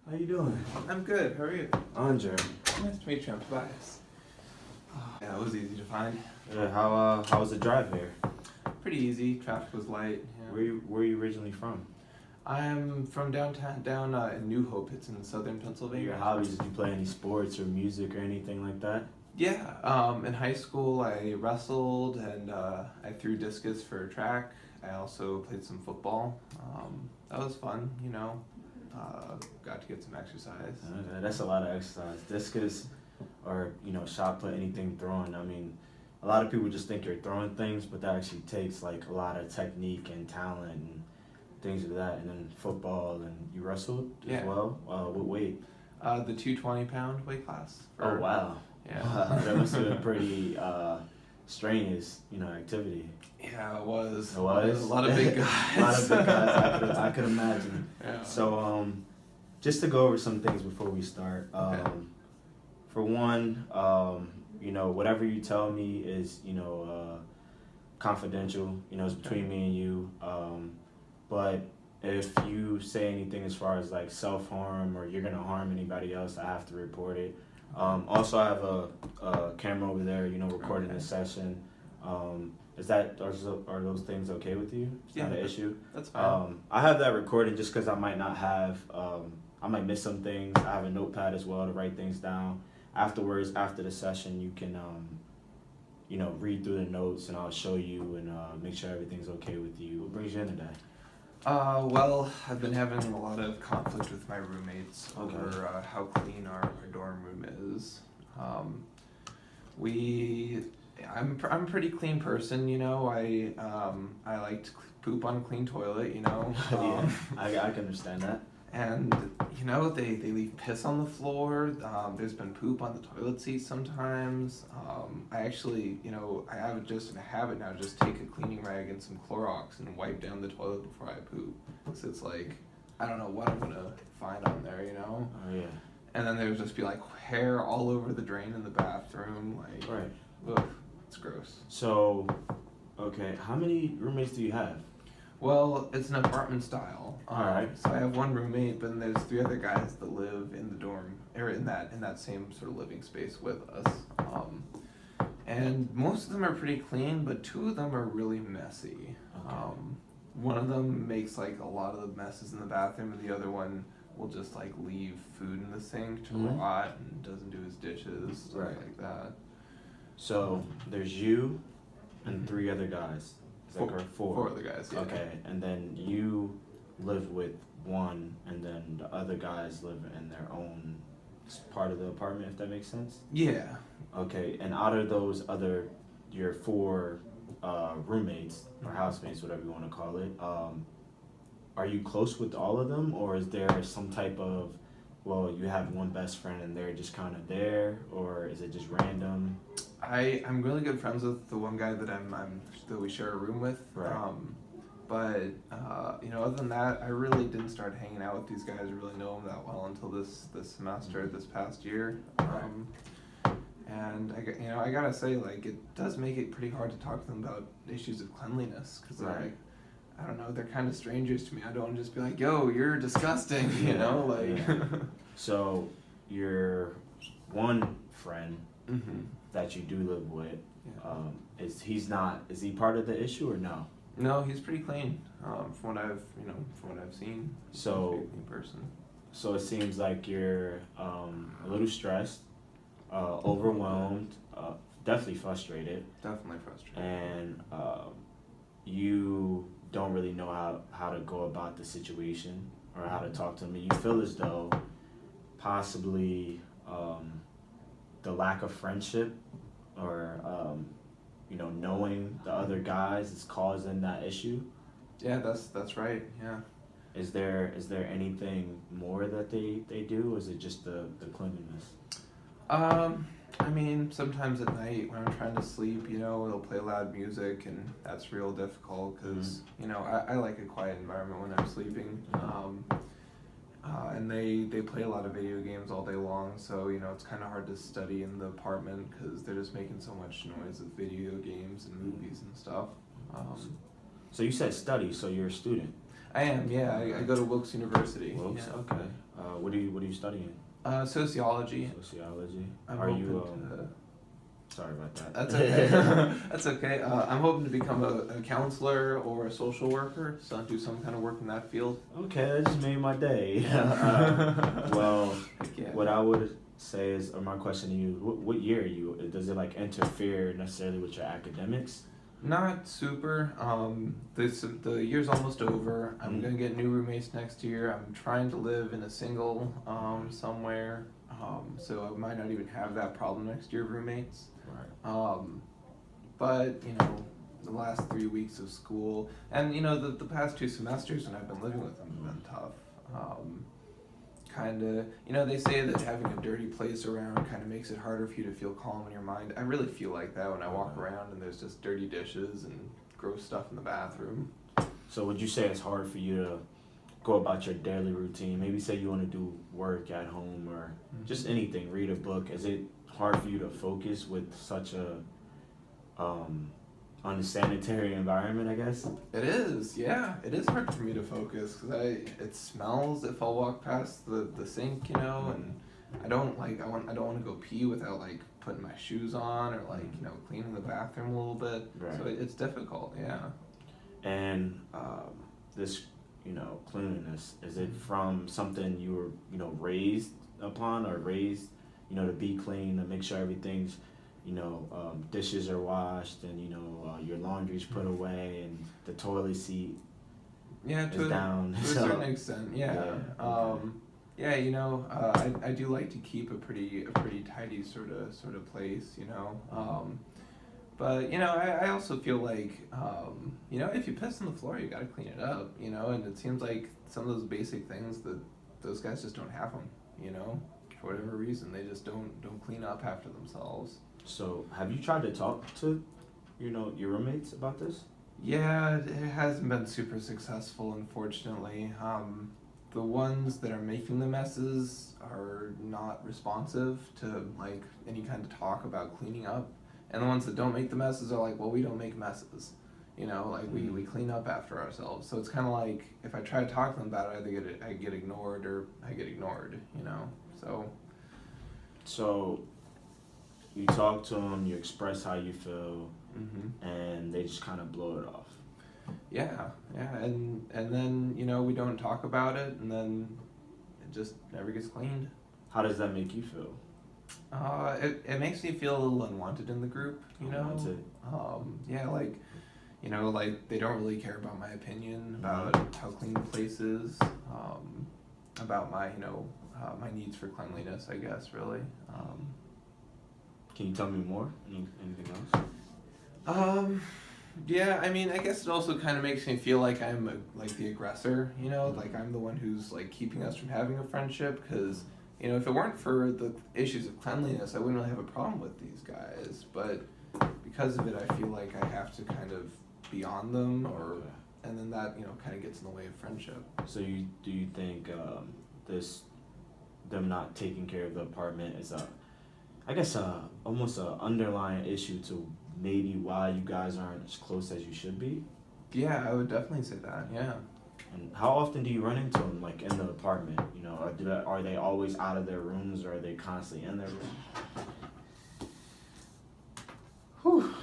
How you doing? I'm good. How are you? Andre. Nice to meet you. I'm Tobias. Yeah, it was easy to find. Yeah, how was the drive here? Pretty easy. Traffic was light. Yeah. Where you originally from? I'm from downtown, down in New Hope. It's in southern Pennsylvania. Your hobbies, did you play any sports or music or anything like that? Yeah. In high school, I wrestled and I threw discus for track. I also played some football. That was fun. Got to get some exercise. Okay, that's a lot of exercise. Discus or, shot put, anything throwing. I mean, a lot of people just think you're throwing things, but that actually takes like a lot of technique and talent and things of that. And then football, and you wrestled as Yeah. well? What weight? The 220-pound weight class. Oh, wow. Yeah. That must have been pretty strenuous, activity. Yeah, it was. It was? A lot of big guys. A lot of big guys, I could imagine. Yeah. So, just to go over some things before we start. Okay. For one, whatever you tell me is, confidential. It's between me and you. But if you say anything as far as like self-harm or you're gonna harm anybody else, I have to report it. Also, I have a camera over there, recording Okay. this session. Are those things okay with you? It's not an Yeah. issue. That's fine. I have that recording just because I might not have, I might miss some things. I have a notepad as well to write things down. Afterwards, after the session, you can, read through the notes and I'll show you and make sure everything's okay with you. What brings you in today? Well, I've been having a lot of conflict with my roommates Okay. over how clean our dorm room is. I'm a pretty clean person, I like to poop on a clean toilet, Yeah, I can understand that. And they leave piss on the floor. There's been poop on the toilet seat sometimes. I actually, I have just a habit now, just take a cleaning rag and some Clorox and wipe down the toilet before I poop. So it's like, I don't know what I'm gonna find on there, Oh, yeah. And then there'll just be like hair all over the drain in the bathroom, like, Right. ugh, it's gross. So, okay, how many roommates do you have? Well, it's an apartment style. Alright. So I have one roommate, but then there's three other guys that live in the dorm, or in that same sort of living space with us. And most of them are pretty clean, but two of them are really messy. Okay. One of them makes like a lot of the messes in the bathroom, and the other one will just like leave food in the sink to Mhm. rot and doesn't do his dishes, stuff Right. like that. So, there's you and Mhm. three other guys. Is that correct? Four other guys, yeah. Okay, and then you live with one, and then the other guys live in their own part of the apartment, if that makes sense? Yeah. Okay, and out of your four roommates, or housemates, whatever you want to call it, are you close with all of them, or is there some type of, well, you have one best friend and they're just kind of there, or is it just random? I'm really good friends with the one guy that that we share a room with. Right. But other than that, I really didn't start hanging out with these guys or really know them that well until this semester, this past year. And I gotta say, like, it does make it pretty hard to talk to them about issues of cleanliness because Right. I don't know, they're kind of strangers to me. I don't want to just be like, yo, you're disgusting, Yeah. So your one friend Mm-hmm. that you do live with, Yeah. is he part of the issue or no? No, he's pretty clean. From what I've seen. He's So- a pretty clean person. So it seems like you're a little stressed, overwhelmed, definitely frustrated, Definitely frustrating. and you don't really know how to go about the situation or how to talk to them. You feel as though possibly the lack of friendship or knowing the other guys is causing that issue. Yeah, that's right. Yeah. Is there anything more that they do, or is it just the cleanliness? I mean, sometimes at night when I'm trying to sleep, they'll play loud music, and that's real difficult because I like a quiet environment when I'm sleeping. And they play a lot of video games all day long, so it's kind of hard to study in the apartment because they're just making so much noise with video games and movies and stuff. So you said study, so you're a student. I am, yeah. I go to Wilkes University. Wilkes, Yeah. okay. What are you studying? Sociology. Sociology. I'm Are you hoping to. sorry about that. That's okay. That's okay. I'm hoping to become a counselor or a social worker, so do some kind of work in that field. Okay, that just made my day. Well, Heck yeah. what I would say is, or my question to you, what year are you? Does it like interfere necessarily with your academics? Not super. The year's almost over. I'm Mhm. gonna get new roommates next year. I'm trying to live in a single somewhere. So I might not even have that problem next year of roommates. Right. But you know, the last 3 weeks of school, and you know, the past 2 semesters when I've been living with them have been tough. Kind of, you know, they say that having a dirty place around kind of makes it harder for you to feel calm in your mind. I really feel like that when I walk around and there's just dirty dishes and gross stuff in the bathroom. So would you say it's hard for you to go about your daily routine? Maybe say you want to do work at home or just anything, read a book. Is it hard for you to focus with such a unsanitary environment, I guess? It is, yeah. It is hard for me to focus because it smells if I'll walk past the sink, you know, and I don't want to go pee without like putting my shoes on or like, you know, cleaning the bathroom a little bit. Right. So it's difficult, yeah. And this, you know, cleanliness, is it from something you were, you know, raised upon or raised, you know, to be clean, to make sure everything's, you know, dishes are washed and, you know, your laundry's put away and the toilet seat Yeah, is down. to a certain extent, yeah. Yeah, you know, I do like to keep a pretty tidy sort of place, you know. But you know, I also feel like you know, if you piss on the floor, you gotta clean it up, you know. And it seems like some of those basic things that those guys just don't have them, you know, for whatever reason, they just don't clean up after themselves. So have you tried to talk to, you know, your roommates about this? Yeah, it hasn't been super successful, unfortunately. The ones that are making the messes are not responsive to like any kind of talk about cleaning up, and the ones that don't make the messes are like, well, we don't make messes, you know, like we clean up after ourselves. So it's kind of like if I try to talk to them about it, either I get ignored or I get ignored, you know. So you talk to them, you express how you feel, and they just kind of blow it off. Yeah, and then you know we don't talk about it, and then it just never gets cleaned. How does that make you feel? It makes me feel a little unwanted in the group, you know. Unwanted. Yeah, like, you know, like they don't really care about my opinion about how clean the place is, about my, you know, my needs for cleanliness, I guess, really. Can you tell me more? Anything else? Yeah, I mean, I guess it also kind of makes me feel like I'm like the aggressor, you know, like I'm the one who's like keeping us from having a friendship. Because you know, if it weren't for the issues of cleanliness, I wouldn't really have a problem with these guys. But because of it, I feel like I have to kind of be on them, and then that, you know, kind of gets in the way of friendship. So do you think them not taking care of the apartment is almost a underlying issue to maybe why you guys aren't as close as you should be? Yeah, I would definitely say that. Yeah. And how often do you run into them, like in the apartment? You know, are they always out of their rooms, or are they constantly in their room? Whew.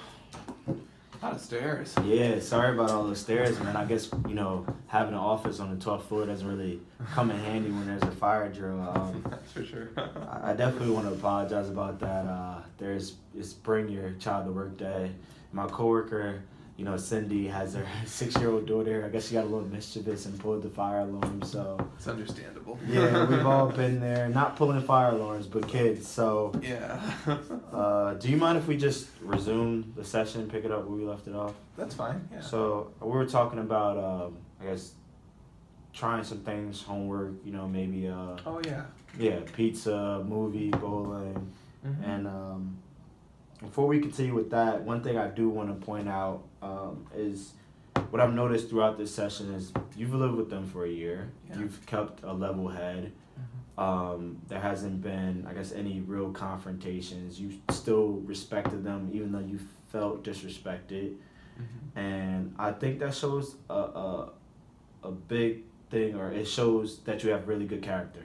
A lot of stairs. Yeah, sorry about all those stairs, man. I guess, you know, having an office on the 12th floor doesn't really come in handy when there's a fire drill. That's for sure. I definitely want to apologize about that. It's Bring Your Child to Work Day. My coworker, you know, Cindy, has her 6-year-old daughter. I guess she got a little mischievous and pulled the fire alarm. So It's understandable. yeah, we've all been there. Not pulling fire alarms, but kids. So Yeah. do you mind if we just resume the session, pick it up where we left it off? That's fine. Yeah. So we were talking about, I guess, trying some things, homework. You know, maybe Oh yeah. yeah, pizza, movie, bowling. And before we continue with that, one thing I do want to point out is what I've noticed throughout this session is you've lived with them for a year. Yeah. You've kept a level head. There hasn't been, I guess, any real confrontations. You still respected them even though you felt disrespected. And I think that shows a big thing, or it shows that you have really good character.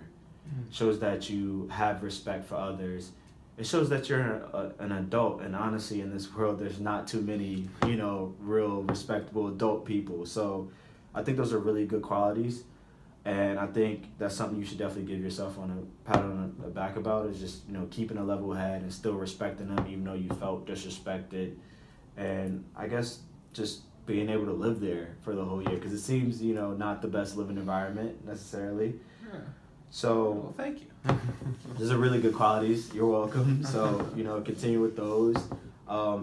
shows that you have respect for others. It shows that you're an adult, and honestly, in this world, there's not too many, real respectable adult people. So, I think those are really good qualities, and I think that's something you should definitely give yourself on a pat on the back about. Is just keeping a level head and still respecting them, even though you felt disrespected, and I guess just being able to live there for the whole year, because it seems not the best living environment necessarily. Yeah. So Well, thank you. those are really good qualities. You're welcome. So continue with those.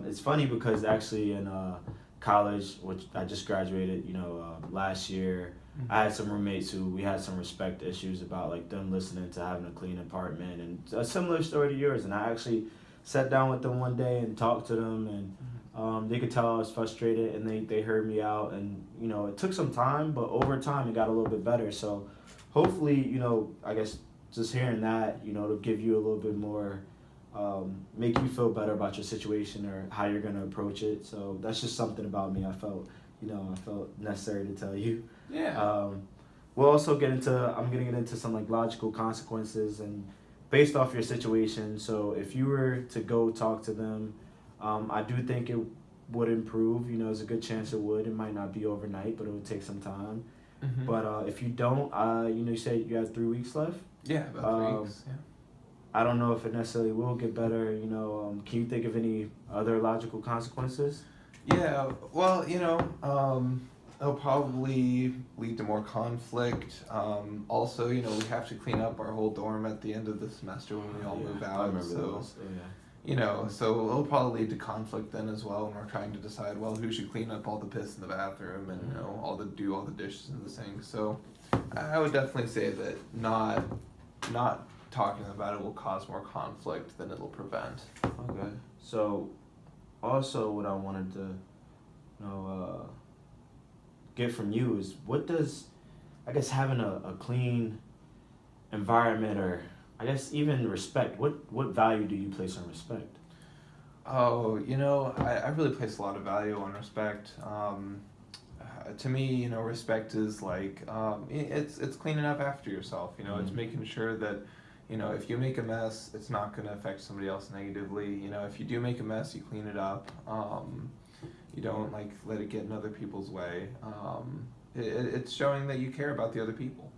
It's funny because actually in college, which I just graduated, last year, I had some roommates who we had some respect issues about like them listening to having a clean apartment, and a similar story to yours. And I actually sat down with them one day and talked to them, and they could tell I was frustrated, and they heard me out, and it took some time, but over time it got a little bit better. So hopefully, I guess just hearing that, it'll give you a little bit more, make you feel better about your situation or how you're gonna approach it. So that's just something about me I felt necessary to tell you. Yeah. We'll also I'm gonna get into some like logical consequences and based off your situation. So if you were to go talk to them, I do think it would improve. There's a good chance it would. It might not be overnight, but it would take some time. Mm-hmm. But if you don't, you said you have 3 weeks left. Yeah, about 3 weeks. Yeah. I don't know if it necessarily will get better. Can you think of any other logical consequences? Yeah. Well, it'll probably lead to more conflict. Also, we have to clean up our whole dorm at the end of the semester when we all move out. I remember so. those. Yeah. So it'll probably lead to conflict then as well when we're trying to decide, well, who should clean up all the piss in the bathroom and do all the dishes in the sink. So I would definitely say that not talking about it will cause more conflict than it'll prevent. Okay. So also what I wanted to get from you is what does having a clean environment, or I guess even respect, what value do you place on respect? Oh, I really place a lot of value on respect. To me, respect is like it's cleaning up after yourself. It's making sure that if you make a mess, it's not going to affect somebody else negatively. If you do make a mess, you clean it up. You don't let it get in other people's way. It's showing that you care about the other people.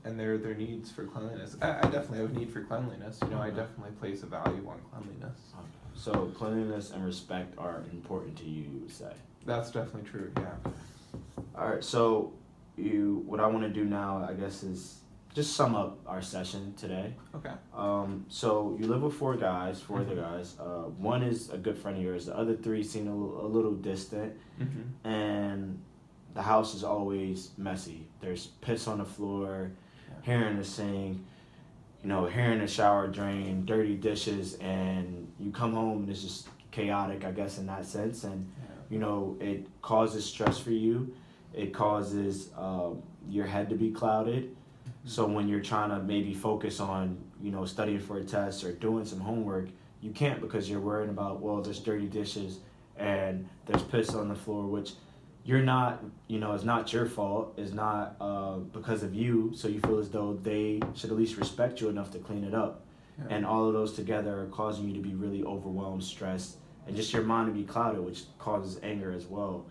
And their needs for cleanliness. I definitely have a need for cleanliness. I definitely place a value on cleanliness. Okay. So cleanliness and respect are important to you, you would say? That's definitely true, yeah. All right, so what I want to do now, I guess, is just sum up our session today. Okay. So you live with 4 guys, 4 other guys. One is a good friend of yours. The other 3 seem a little distant. Mm-hmm. And the house is always messy. There's piss on the floor, hair in the sink, hair in the shower drain, dirty dishes, and you come home and it's just chaotic, I guess, in that sense. And, it causes stress for you. It causes your head to be clouded. Mm-hmm. So when you're trying to maybe focus on, studying for a test or doing some homework, you can't because you're worrying about, well, there's dirty dishes and there's piss on the floor, which you're not, it's not your fault. It's not because of you. So you feel as though they should at least respect you enough to clean it up. Yeah. And all of those together are causing you to be really overwhelmed, stressed, and just your mind to be clouded, which causes anger as well.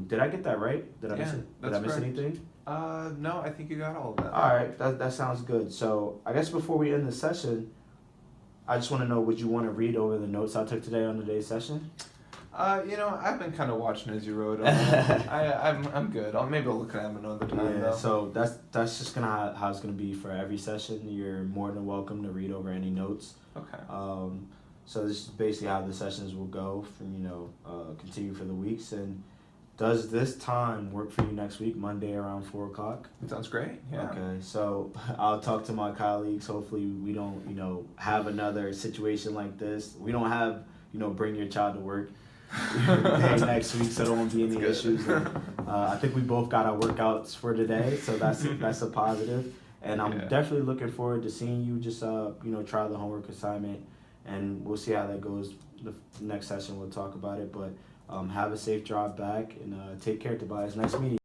Did I get that right? Did I miss anything? No, I think you got all of that. All right, that sounds good. So I guess before we end the session, I just want to know, would you want to read over the notes I took today on today's session? I've been kind of watching as you wrote. I'm good. Maybe I'll look at them another time. Yeah. Though. So that's just how it's gonna be for every session. You're more than welcome to read over any notes. Okay. So this is basically how the sessions will go from continue for the weeks. And does this time work for you next week, Monday around 4 o'clock? It sounds great. Yeah. Okay. So I'll talk to my colleagues. Hopefully we don't have another situation like this. We don't have bring your child to work. Next week, so there won't be any issues. And, I think we both got our workouts for today, so that's a positive. And I'm definitely looking forward to seeing you just try the homework assignment, and we'll see how that goes. The next session we'll talk about it, but have a safe drive back and take care, Tobias. Nice meeting you.